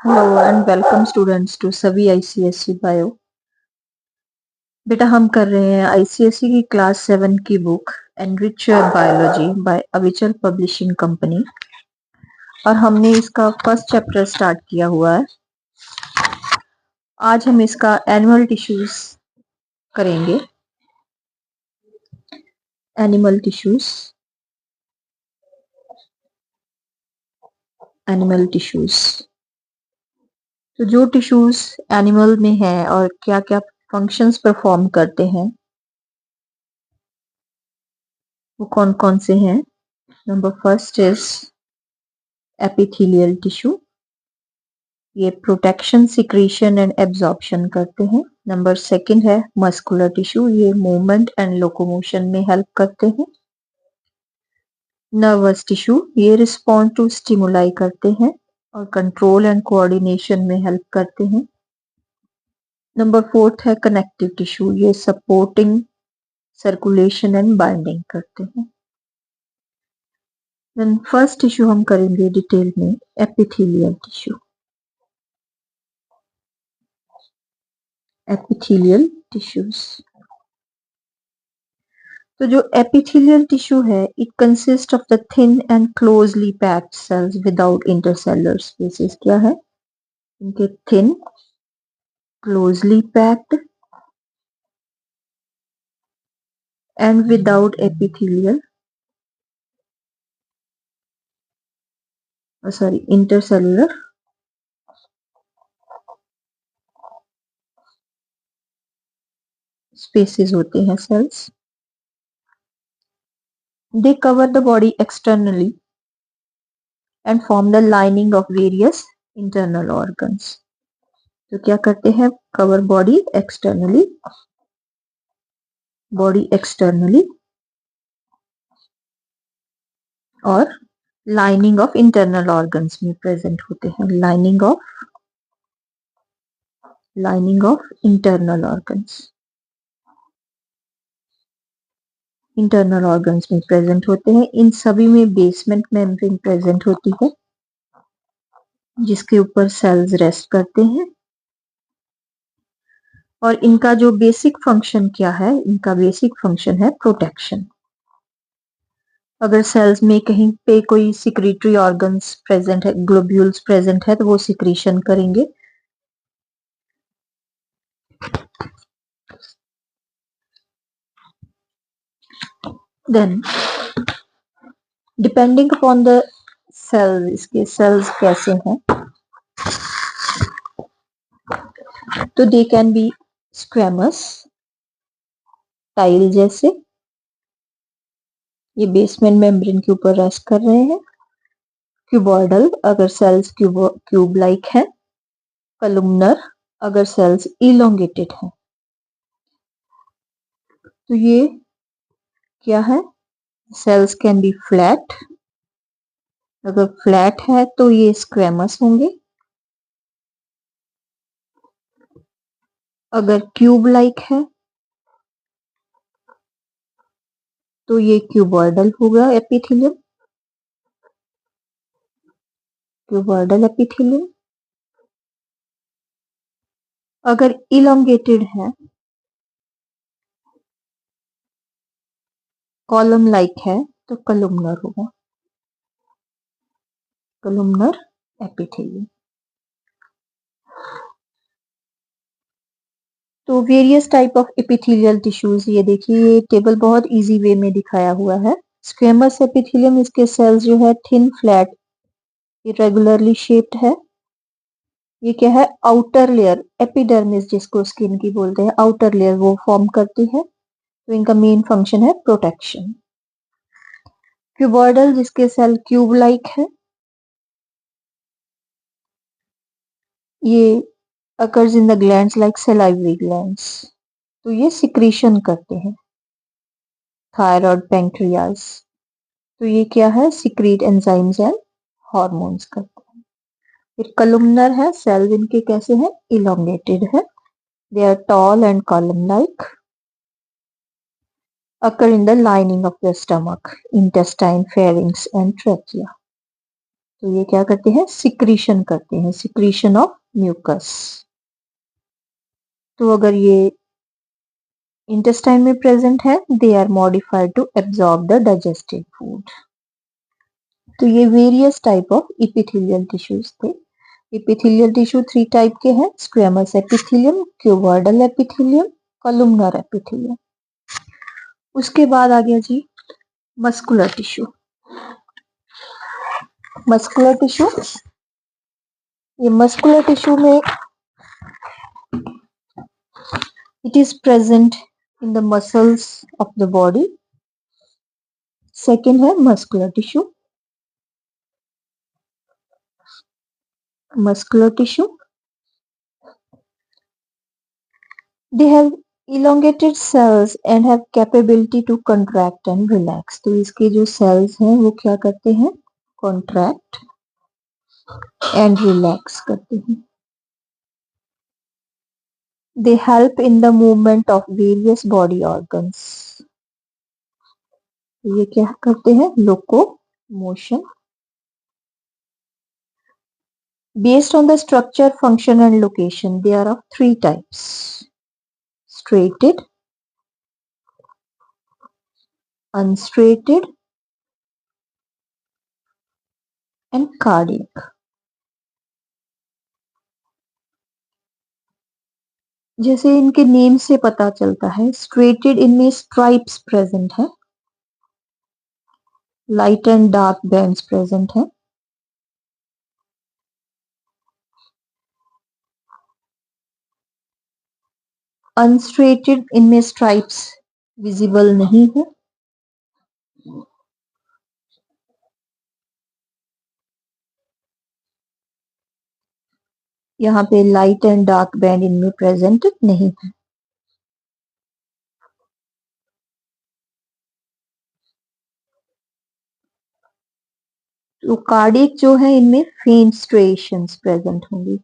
Hello and welcome students to सभी ICSE bio. बेटा हम कर रहे हैं आईसीएसई की क्लास 7 की book enrich your biology by Avichal publishing company और हमने इसका फर्स्ट चैप्टर स्टार्ट किया हुआ है। आज हम इसका एनिमल टिश्यूज करेंगे। एनिमल टिश्यूज एनिमल टिश्यूज तो जो टिश्यूज एनिमल में है और क्या क्या फंक्शंस परफॉर्म करते हैं वो कौन कौन से हैं। Number first is epithelial tissue. ये प्रोटेक्शन, सिक्रीशन एंड एब्जॉर्प्शन करते हैं। नंबर सेकंड है मस्कुलर टिश्यू। ये मूवमेंट एंड लोकोमोशन में हेल्प करते हैं। नर्वस टिश्यू, ये रिस्पॉन्ड टू स्टिमुलाई करते हैं और कंट्रोल एंड कोऑर्डिनेशन में हेल्प करते हैं। नंबर फोर्थ है कनेक्टिव टिश्यू। ये सपोर्टिंग सर्कुलेशन एंड बाइंडिंग करते हैं। देन फर्स्ट टिश्यू हम करेंगे डिटेल में एपिथेलियल टिश्यू। एपिथेलियल टिश्यूज, तो जो एपिथेलियल टिश्यू है it consist of the thin and closely packed cells without intercellular spaces. क्या है इनके? Thin, closely packed and without epithelial intercellular spaces होते हैं cells. They cover the body externally and form the lining of various internal organs. तो क्या करते हैं? Cover body externally और लाइनिंग ऑफ इंटरनल ऑर्गन्स में प्रेजेंट होते हैं। लाइनिंग ऑफ इंटरनल ऑर्गन्स में प्रेजेंट होते हैं। इन सभी में बेसमेंट मेम्ब्रेन प्रेजेंट होती है जिसके ऊपर सेल्स रेस्ट करते हैं। और इनका जो बेसिक फंक्शन क्या है? इनका बेसिक फंक्शन है प्रोटेक्शन। अगर सेल्स में कहीं पे कोई सिक्रीटरी ऑर्गन्स प्रेजेंट है, ग्लोब्यूल्स प्रेजेंट है, तो वो सिक्रीशन करेंगे। Then depending upon the cell, इसके सेल्स कैसे हैं, तो they can be squamous, tile जैसे, ये बेसमेंट मेम्ब्रेन के ऊपर रेस्ट कर रहे हैं। क्यूबॉइडल, अगर सेल्स क्यूब लाइक है। कलुमनर, अगर सेल्स इलोंगेटेड है। तो ये क्या है? सेल्स कैन बी फ्लैट, अगर फ्लैट है तो ये स्क्वेमस होंगे। अगर क्यूब लाइक है तो ये क्यूबॉइडल होगा एपिथेलियम, क्यूबॉइडल एपिथेलियम। अगर इलोंगेटेड है, कॉलम लाइक है, तो कलुमनर होगा, कलुमनर एपिथेलियम। तो various type of epithelial tissues, ये देखिए ये टेबल बहुत इजी वे में दिखाया हुआ है। स्क्वेमस एपिथेलियम, इसके सेल्स जो है थिन, फ्लैट, इरेगुलरली शेप्ड है। ये क्या है? आउटर लेयर, एपिडर्मिस जिसको स्किन की बोलते हैं, आउटर लेयर वो फॉर्म करती है। तो इनका मेन फंक्शन है प्रोटेक्शन। क्यूबॉइडल, जिसके सेल क्यूब लाइक है, ये occurs in the glands like salivary glands, तो ये सिक्रीशन करते हैं। थायराइड, पैंक्रियाज, तो ये क्या है? सिक्रीट एंजाइम्स एंड हार्मोन्स करते हैं। फिर कलुमनर है, सेल्स इनके कैसे हैं? इलोंगेटेड है। They are tall and column like, occur in the lining of the stomach, intestine, pharynx and trachea. तो ये क्या करते हैं, सिक्रीशन करते हैं, सिक्रीशन ऑफ म्यूकस। तो अगर ये इंटेस्टाइन में प्रेजेंट है, they are modified to absorb the digested food. तो ये various type of epithelial tissues थे। इपिथेलियल टिश्यू 3 टाइप के हैं, squamous epithelium, cuboidal epithelium, columnar epithelium. उसके बाद आ गया जी मस्कुलर टिश्यू। मस्कुलर टिश्यू, ये मस्कुलर टिश्यू में it is present in the muscles of the body। Second है muscular tissue. Muscular tissue, they have elongated cells and have capability to contract and relax। तो इसके जो cells हैं वो क्या करते हैं, contract and relax करते हैं। they help in the movement of various body organs। ये क्या करते हैं, locomotion। based on the structure, function and location, they are of 3 types: striated, unstriated and cardiac। जैसे इनके नेम से पता चलता है, स्ट्रेटेड इनमें स्ट्राइप्स प्रेजेंट है, light and dark bands present है। अनस्ट्रेटेड इनमें स्ट्राइप्स विजिबल नहीं है। यहाँ पे लाइट एंड डार्क बैंड इनमें प्रेजेंट नहीं है। तो कार्डियक जो है इनमें फेंट स्ट्रेशंस प्रेजेंट होंगी,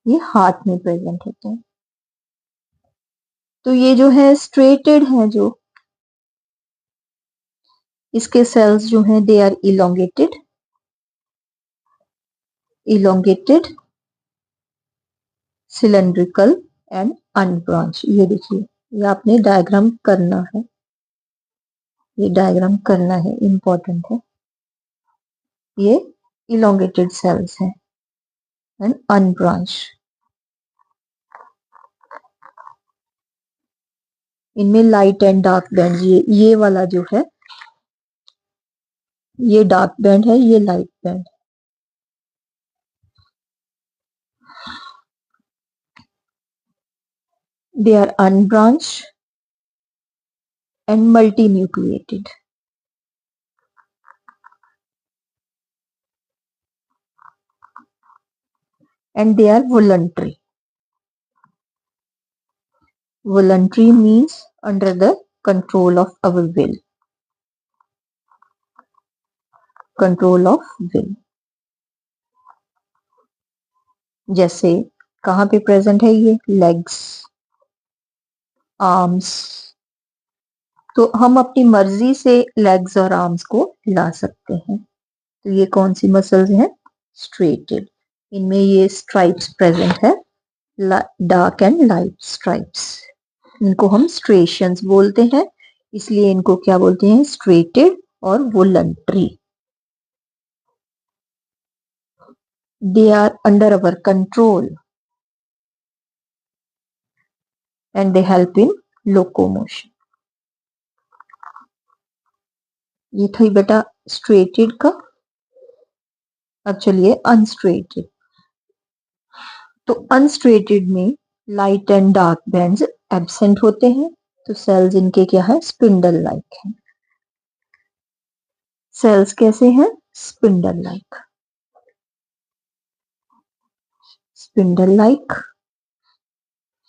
ये हार्ट में प्रेजेंट होते हैं। तो ये जो है स्ट्रेटेड है, जो इसके सेल्स जो हैं they are elongated, cylindrical and unbranched. ये देखिए, ये आपने डायग्राम करना है, ये डायग्राम करना है, इंपॉर्टेंट है। ये इलोंगेटेड सेल्स हैं एंड अनब्रांच। इनमें लाइट एंड डार्क बैंड, ये वाला जो है ये डार्क बैंड है, ये light band. They are unbranched and multinucleated. and they are voluntary। Voluntary means under the control of our will, control of will। जैसे कहाँ पे प्रेजेंट है, ये लेग्स, आर्म्स। तो हम अपनी मर्जी से लेग्स और आर्म्स को हिला सकते हैं। तो ये कौन सी मसल्स हैं, स्ट्रेटेड। इनमें ये स्ट्राइप्स प्रेजेंट है, डार्क एंड लाइट स्ट्राइप्स। इनको हम स्ट्रेशंस बोलते हैं, इसलिए इनको क्या बोलते हैं, स्ट्रेटेड और voluntary. They are under our control and they help in locomotion. ये था बेटा स्ट्रेटेड का। अब चलिए अनस्ट्रेटेड। तो अनस्ट्रेटेड में light and dark bands absent होते हैं। तो सेल्स इनके क्या है, स्पिंडल लाइक है। सेल्स कैसे हैं, spindle like, spindle like,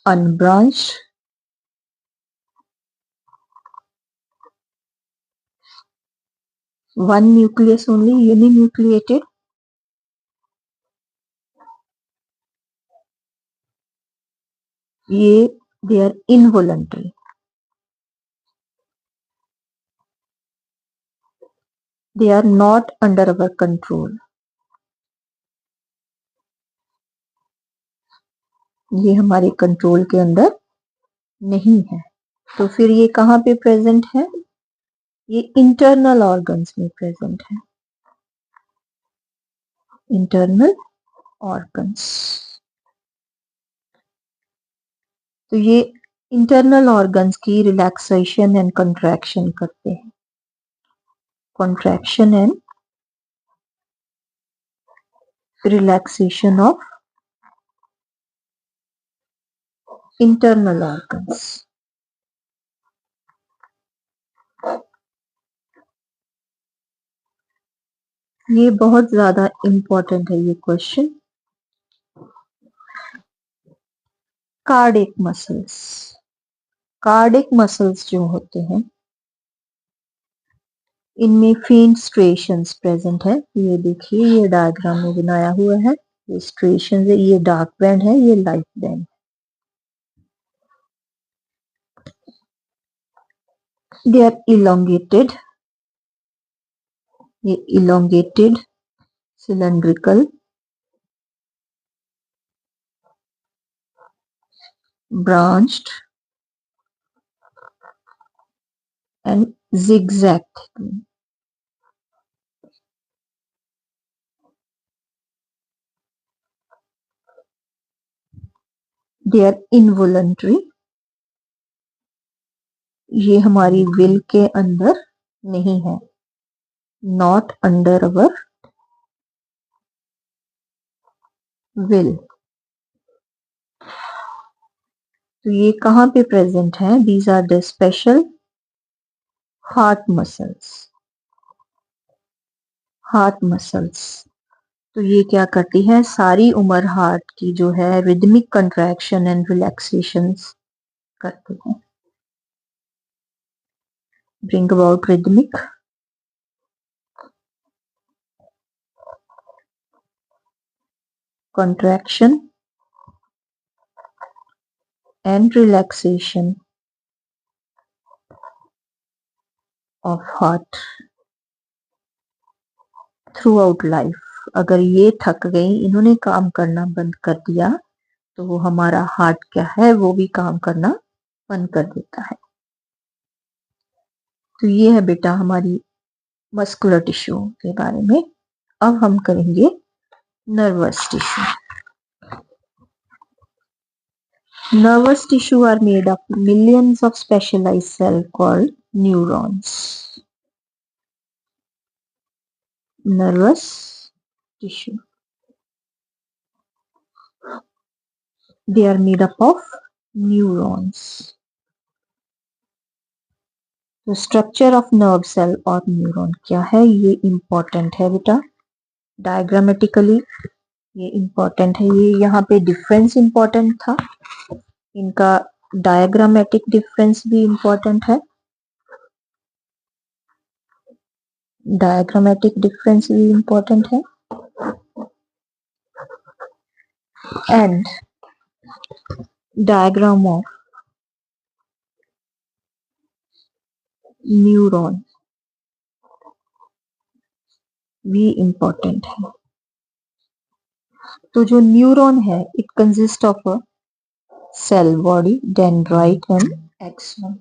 unbranch, one nucleus only, uninucleated, ये they are involuntary. They are not under our control, ये हमारे कंट्रोल के अंदर नहीं है। तो फिर ये कहाँ पे प्रेजेंट है? ये इंटरनल ऑर्गन्स में प्रेजेंट है, इंटरनल ऑर्गन्स। तो ये इंटरनल ऑर्गन्स की रिलैक्सेशन एंड कंट्रैक्शन करते हैं, contraction and relaxation of internal organs। ये बहुत ज्यादा इंपॉर्टेंट है ये question. Cardiac muscles, cardiac muscles जो होते हैं इनमें फेंट स्ट्रेशंस प्रेजेंट है। ये देखिए, ये डायग्राम में बनाया हुआ है, ये स्ट्रेशंस है, ये डार्क बैंड है, ये light band. They are elongated, ये elongated, cylindrical, branched and zigzag। They are involuntary, ये हमारी विल के अंदर नहीं है, नॉट अंडर अवर विल। तो ये कहाँ पे प्रेजेंट है? These are the special heart muscles, heart muscles. तो ये क्या करती है? सारी उम्र हार्ट की जो है रिदमिक कंट्रैक्शन एंड रिलैक्सेशन करती है, bring about rhythmic contraction and relaxation of heart through out life. अगर ये थक गई, इन्होंने काम करना बंद कर दिया, तो वो हमारा हार्ट क्या है, वो भी काम करना बंद कर देता है। तो ये है बेटा हमारी मस्कुलर टिश्यू के बारे में। अब हम करेंगे nervous tissue. Nervous tissue are made up millions of specialized cell called neurons. Nervous tissue, they are made up of neurons। तो स्ट्रक्चर ऑफ नर्व सेल और न्यूरॉन क्या है, ये इंपॉर्टेंट है बेटा। डायग्रामेटिकली ये इंपॉर्टेंट है, ये यहाँ पे डिफरेंस इंपॉर्टेंट था, इनका डायग्रामेटिक डिफरेंस भी इंपॉर्टेंट है, डायग्रामेटिक डिफरेंस भी इंपॉर्टेंट है, एंड डायग्राम ऑफ न्यूरॉन भी इंपॉर्टेंट है। तो जो न्यूरॉन है, it consist of a cell body, dendrite and axon।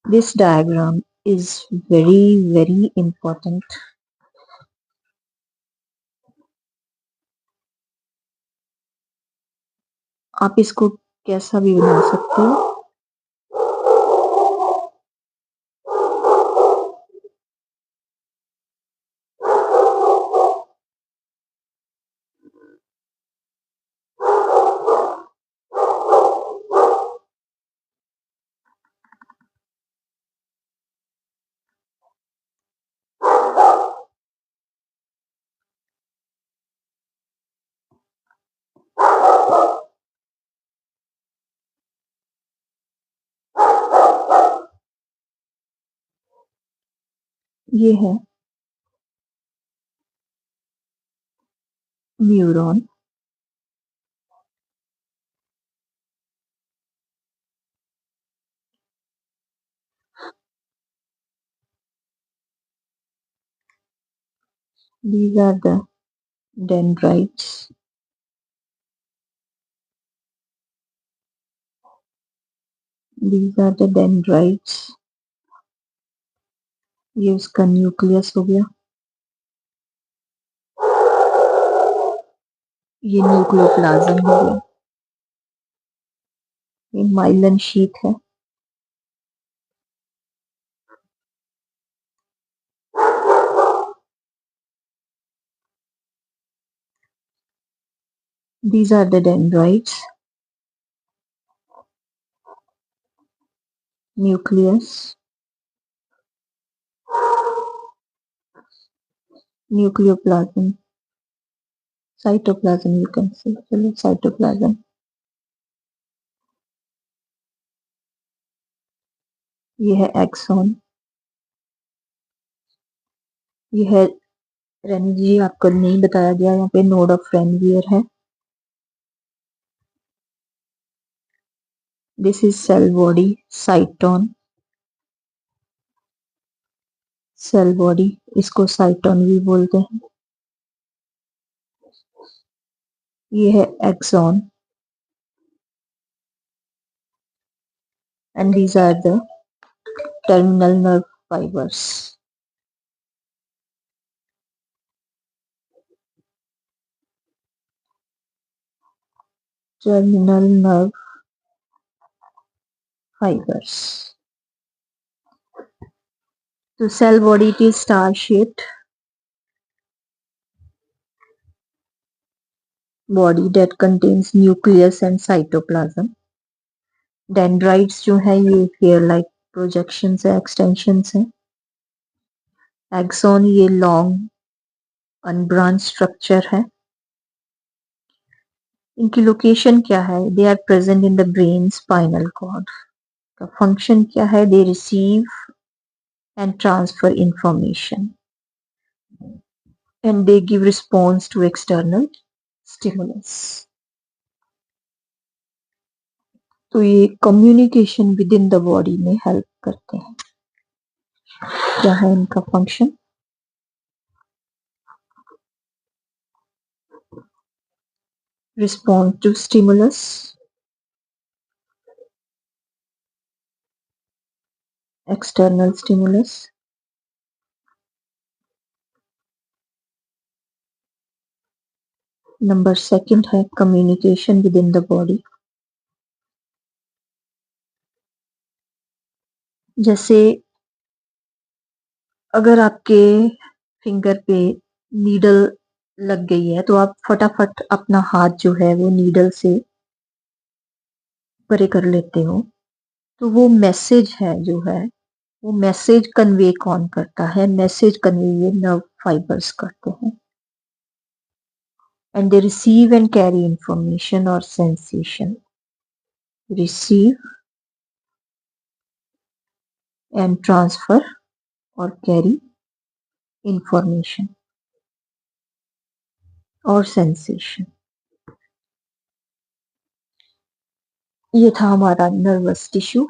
This diagram is very important। आप इसको कैसा भी बना सकते हो। ये है neuron, These are the dendrites. These are the dendrites. ये उसका न्यूक्लियस हो गया, ये न्यूक्लियोप्लाज्म हो गया, ये माइलन शीथ है, these are the dendrites, nucleus, nucleoplasm, cytoplasm you can say, चलो cytoplasm, ये है एक्सॉन, ये है रेनी जी, आपको नहीं बताया गया यहाँ पे नोड ऑफ रेनवियर है। This is cell body, cyton, cell body, इसको साइटोन भी बोलते हैं। ये है axon and these are the terminal nerve fibres. Terminal nerve fibres. तो cell body it is star shaped body that contains nucleus and cytoplasm. Dendrites जो है ये हेयर लाइक प्रोजेक्शंस है, एक्सटेंशंस है। एक्सॉन ये लॉन्ग अनब्रांच स्ट्रक्चर है। इनकी location क्या है? They are present in the brain spinal cord. का फंक्शन क्या है? They receive and transfer information and they give response to external stimulus. तो ये communication within the body में हेल्प करते हैं। क्या है इनका function? Response to stimulus, external stimulus, number second है communication within the body. जैसे अगर आपके फिंगर पे नीडल लग गई है तो आप फटाफट अपना हाथ जो है वो नीडल से परे कर लेते हो। तो वो मैसेज है जो है, वो मैसेज कन्वे कौन करता है? मैसेज कन्वे ये नर्व फाइबर्स करते हैं। And they receive and carry information और सेंसेशन। रिसीव एंड ट्रांसफर और कैरी इंफॉर्मेशन और सेंसेशन। ये था हमारा नर्वस टिश्यू।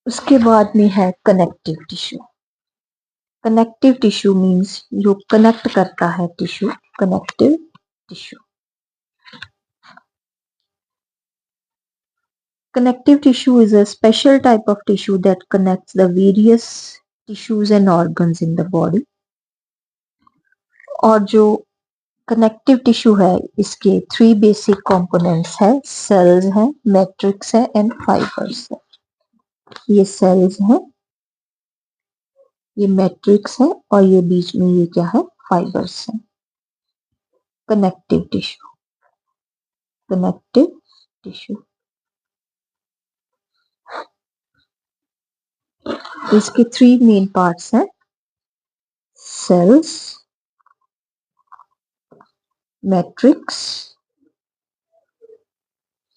उसके बाद में है connective tissue. Connective tissue means जो कनेक्ट करता है tissue, connective tissue. Connective tissue is a special type of tissue that connects the various tissues and organs in the body. और जो कनेक्टिव टिश्यू है इसके थ्री बेसिक कंपोनेंट्स है, sales है, matrix है एंड फाइबर्स है। ये सेल्स है, ये मैट्रिक्स है और ये बीच में ये क्या है? फाइबर्स है। Connective tissue, connective tissue. इसके थ्री मेन पार्ट्स हैं, cells, matrix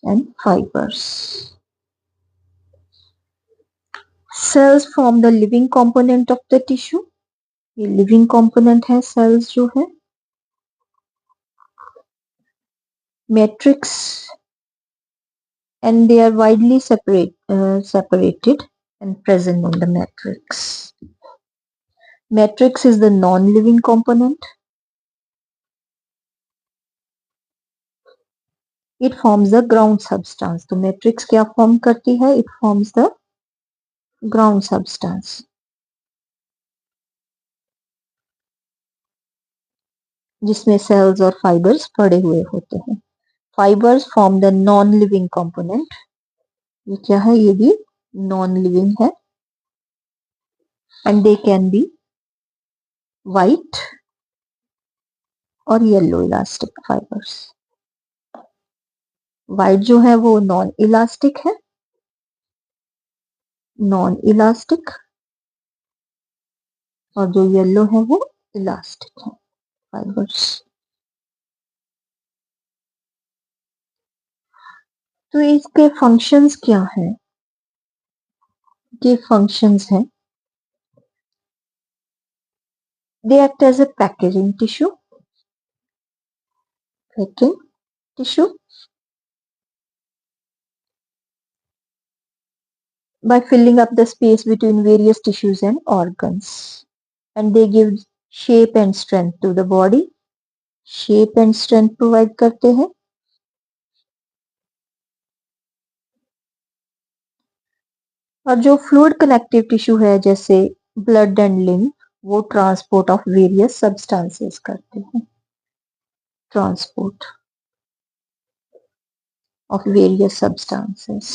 and fibers. Cells form the living component of the tissue. ये लिविंग कंपोनेंट है सेल्स जो है। Matrix and they are widely separated and present in the matrix. Matrix is the non-living component. It forms the ground substance. तो matrix क्या form करती है? It forms the ground substance. जिसमें cells और fibers पड़े हुए होते हैं. Fibers form the non-living component. ये क्या है? ये भी non-living है. And they can be white और येलो इलास्टिक फाइबर्स. व्हाइट जो है वो नॉन इलास्टिक है, नॉन इलास्टिक, और जो येलो है वो इलास्टिक है फाइबर्स. तो इसके फंक्शंस क्या हैं? ये फंक्शंस हैं, they act as a packaging tissue, packing tissue, by filling up the space between various tissues and organs, and they give shape and strength to the body. shape and strength provide करते हैं. और जो fluid connective tissue है जैसे blood and lymph, वो transport of various substances करते हैं, transport of various substances.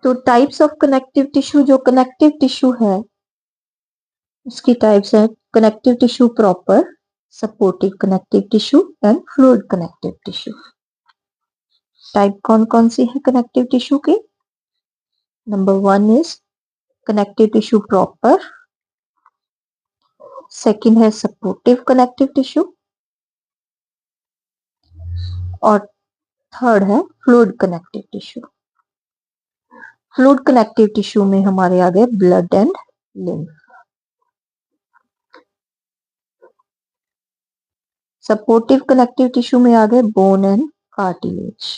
तो टाइप्स ऑफ कनेक्टिव टिश्यू, जो कनेक्टिव टिश्यू है उसकी टाइप्स है connective tissue proper, supportive connective tissue and fluid connective tissue. Type कौन कौन सी है कनेक्टिव टिश्यू की? Number 1 is connective tissue proper, second है सपोर्टिव कनेक्टिव टिश्यू, और थर्ड है fluid connective tissue. Fluid connective tissue में हमारे आ गए blood and lymph. Supportive connective tissue में आ गए बोन एंड कार्टिलेज.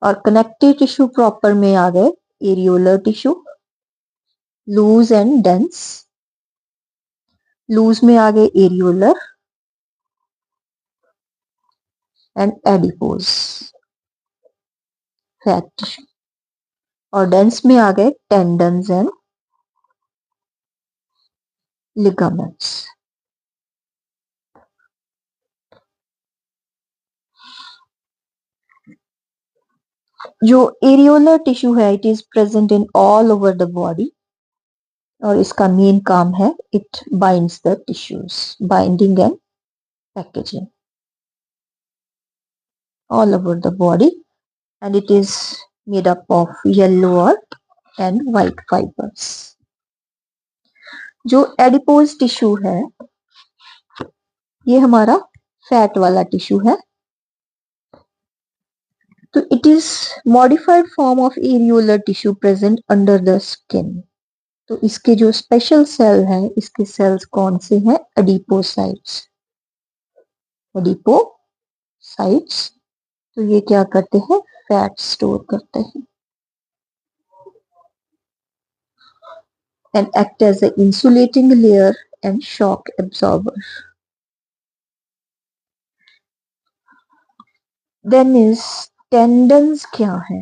और कनेक्टिव टिश्यू प्रॉपर में आ गए areolar tissue, loose and dense. Loose में आ गए areolar and adipose, fat tissue. और डेंस में आ गए टेंडन्स एंड लिगामेंट्स. जो एरियोलर टिश्यू है it is present in all over the body, और इसका मेन काम है it binds the tissues, binding and packaging all over the body, and it is made up of yellow or and white fibers. जो adipose tissue है ये हमारा fat वाला tissue है. तो it is modified form of areolar tissue present under the skin. तो इसके जो स्पेशल सेल है, इसके सेल्स कौन से हैं? एडिपोसाइट्स. एडिपोसाइट्स तो ये क्या करते हैं? फैट स्टोर करते हैं and act as an insulating layer and shock absorber. Then is tendons क्या है?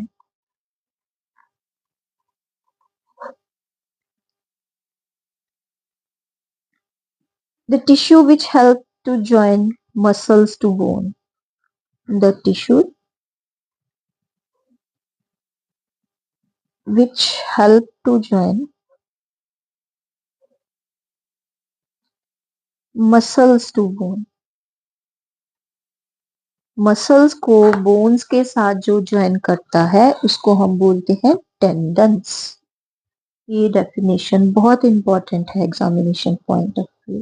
The tissue which help to join muscles to bone. The tissue which help to join muscles to bone. Muscles को bones के साथ जो join करता है उसको हम बोलते हैं टेंडन्स. ये डेफिनेशन बहुत इंपॉर्टेंट है एग्जामिनेशन पॉइंट ऑफ व्यू.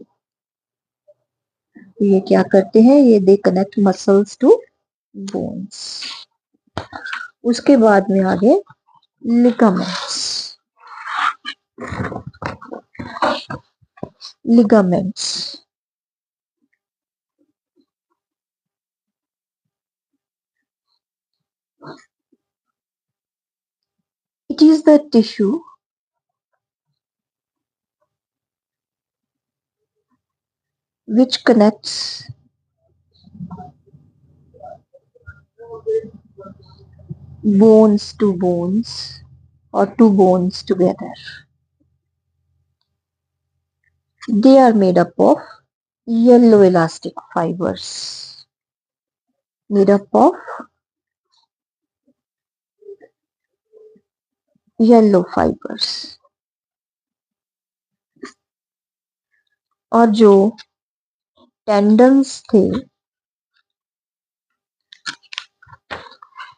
ये क्या करते हैं? ये they connect muscles to bones. उसके बाद में आगे ligaments. Ligaments is the tissue which connects bones to bones or two bones together. They are made up of yellow elastic fibers. Made up of yellow fibers. और जो tendons थे,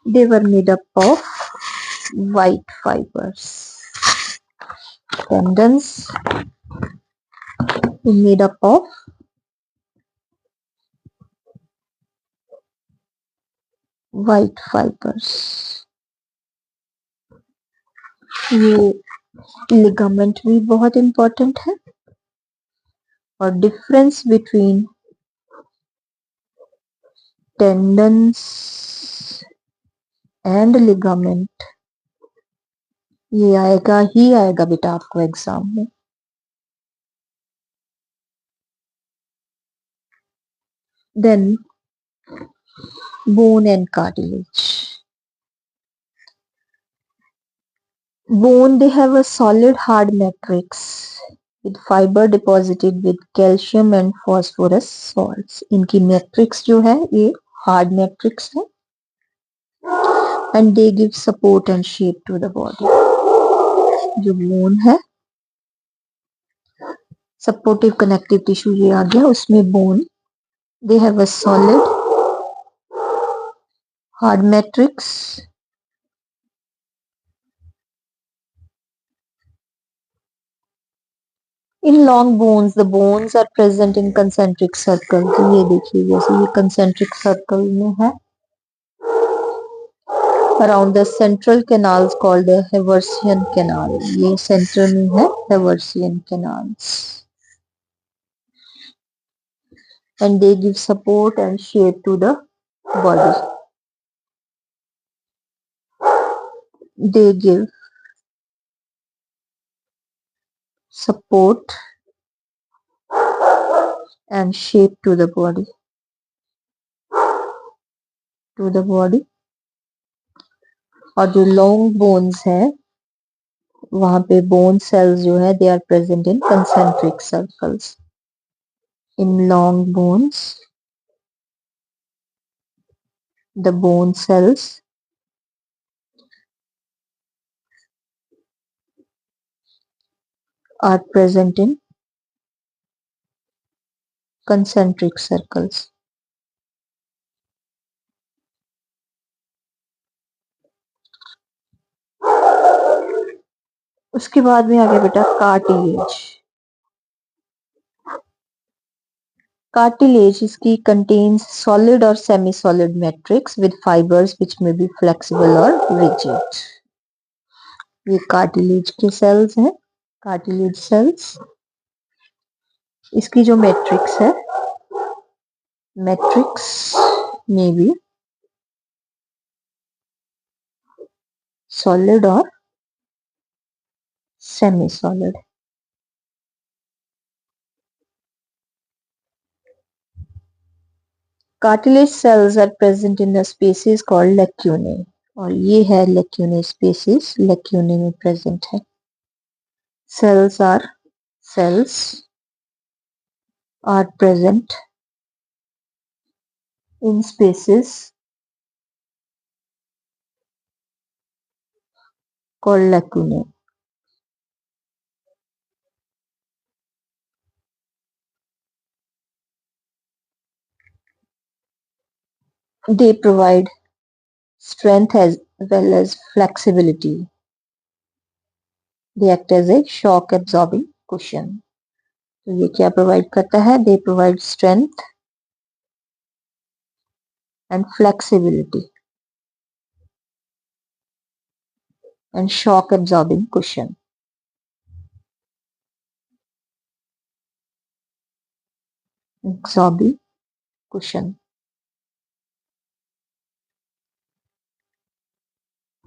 they were made up of white fibers. Tendons made up of white fibers. ये ligament भी बहुत important है और difference between tendons and ligament ये आएगा ही आएगा बेटा आपको एग्जाम में. Then bone and cartilage. Bone, they have a solid hard matrix with fiber deposited with calcium and phosphorus salts. इनकी matrix जो है ये hard matrix है and they give support and shape to the body. जो bone है supportive connective tissue ये आ गया उसमें bone, they have a solid hard matrix in long bones. The bones are present in concentric circle. तो ये देखिए जैसे ये concentric circle में है around the central canals called the Haversian canal. ये center में है Haversian canals and they give support and shape to the body. They give support and shape to the body. To the body. और जो long bones है वहां पे bone cells जो है they are present in concentric circles. In long bones the bone cells are present in concentric circles. उसके बाद में आ गया बेटा कार्टिलेज. Cartilage इसकी contains solid or semi-solid matrix with fibers which may be flexible or rigid. ये cartilage के cells हैं, cartilage cells. इसकी जो matrix है, matrix may be solid or semi-solid. Cartilage cells are present in the spaces called lacunae. और ये है lacunae spaces, lacunae में present है. Cells are present in spaces called lacunae. They provide strength as well as flexibility. They act as a shock absorbing cushion. तो ये क्या provide करता है? They provide strength and flexibility and shock absorbing cushion. Absorbing cushion.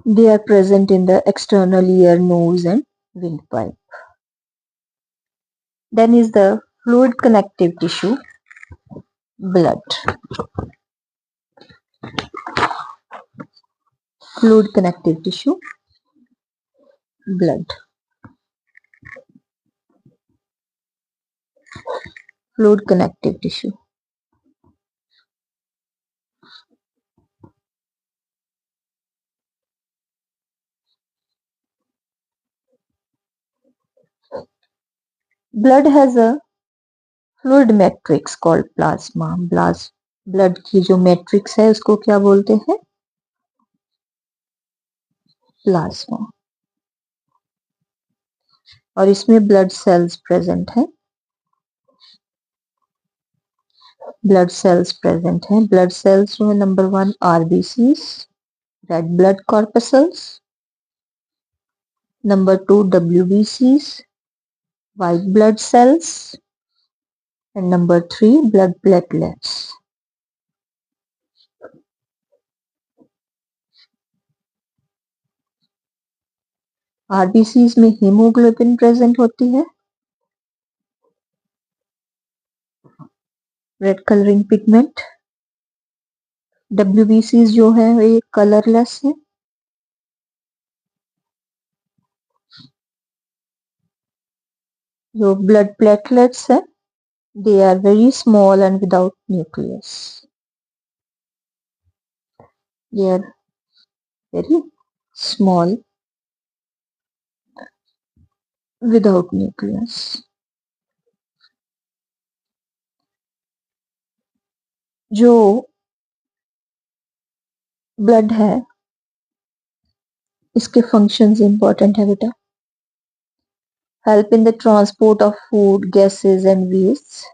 They are present in the external ear, nose and windpipe. Then is the fluid connective tissue, blood. Fluid connective tissue, blood. Fluid connective tissue. Blood has a fluid matrix called plasma. Blood की जो matrix है उसको क्या बोलते हैं? Plasma. और इसमें blood cells present है. ब्लड सेल्स प्रेजेंट हैं. ब्लड सेल्स जो है number 1 RBCs, red blood corpuscles. Number 2 WBCs, white blood cells. And number 3 blood platelets. RBCs में हीमोग्लोबिन प्रेजेंट होती है, रेड कलरिंग पिगमेंट. WBCs जो है ये कलरलेस है. जो ब्लड प्लेटलेट्स है, they are very small and without nucleus. They are very small without nucleus. जो ब्लड है इसके फंक्शंस इंपॉर्टेंट है बेटा. Help in the transport of food, gases and waste.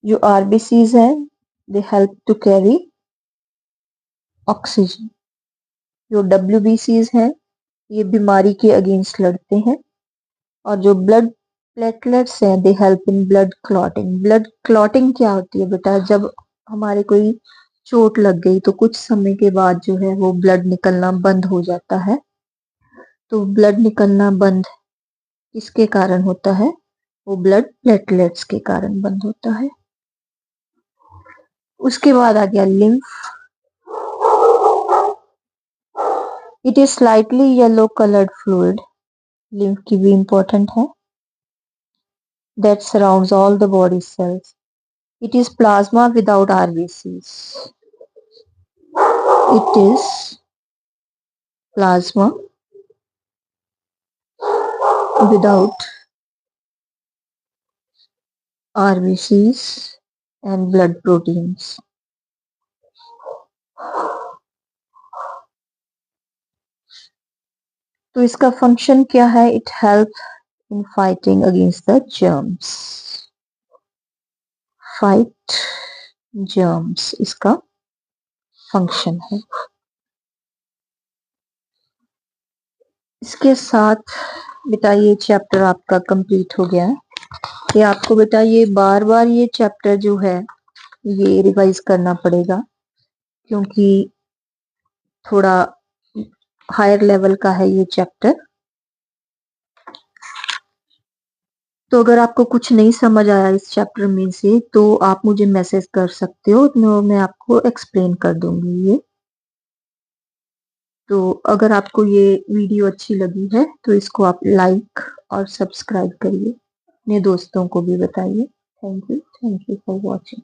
जो आरबीसीज हैं they help to carry oxygen. जो WBCs हैं ये बीमारी के अगेंस्ट लड़ते हैं. और जो ब्लड प्लेटलेट्स हैं they help in blood clotting. Blood clotting क्या होती है बेटा? जब हमारे कोई चोट लग गई तो कुछ समय के बाद जो है वो ब्लड निकलना बंद हो जाता है. तो ब्लड निकलना बंद किसके कारण होता है? वो ब्लड प्लेटलेट्स के कारण बंद होता है. उसके बाद आ गया lymph. It is slightly yellow coloured fluid. Lymph की भी इंपॉर्टेंट है. That surrounds all the body cells. It is plasma without RBCs. It is plasma without RBCs and blood proteins. तो इसका फंक्शन क्या है? It help in fighting against the germs. Fight germs इसका function है. इसके साथ बेटा ये चैप्टर आपका कंप्लीट हो गया है. ये आपको बेटा ये बार बार ये चैप्टर जो है ये रिवाइज करना पड़ेगा क्योंकि थोड़ा हायर लेवल का है ये चैप्टर. तो अगर आपको कुछ नहीं समझ आया इस चैप्टर में से तो आप मुझे मैसेज कर सकते हो, तो मैं आपको एक्सप्लेन कर दूंगी ये. तो अगर आपको ये वीडियो अच्छी लगी है तो इसको आप लाइक और सब्सक्राइब करिए. अपने दोस्तों को भी बताइए. Thank you for watching.